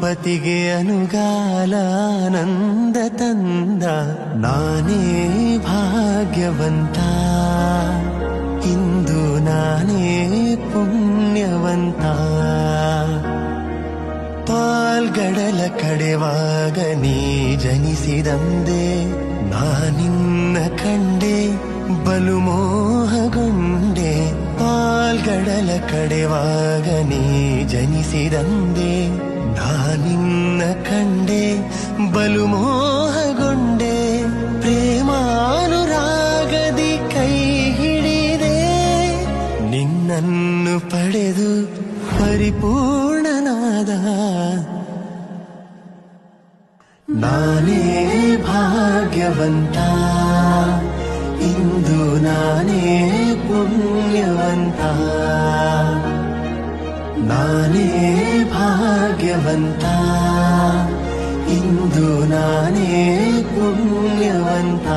ಪತಿಗೆ ಅನುಗಾಲ ಆನಂದ ತಂದ ನಾನೇ ಭಾಗ್ಯವಂತ, ಇಂದು ನಾನೇ ಪುಣ್ಯವಂತ. ಪಾಲ್ಗಡಲ ಕಡೆವಾಗ ನೀ ಜನಿಸಿದಂದೆ ನಾನಿನ್ನ ಕಂಡೆ ಬಲು ಮೋಹಗೊಂಡೆ. ಪಾಲ್ಗಡಲ ಕಡೆವಾಗ ನೀ ಜನಿಸಿದಂದೆ ನಾನಿನ್ನ ಕಂಡೆ ಬಲು ಮೋಹಗೊಂಡೆ. ಪ್ರೇಮಾನುರಾಗದಿ ಕೈ ಹಿಡಿದೆ ನಿನ್ನನ್ನು ಪಡೆದು ಪರಿಪೂರ್ಣನಾದ. ನಾನೇ ಭಾಗ್ಯವಂತ, ಇಂದು ನಾನೇ ಪುಣ್ಯವಂತ. ನಾನೇ ಭಾಗ್ಯವಂತ, ಇಂದು ನಾನೇ ಪುಣ್ಯವಂತ.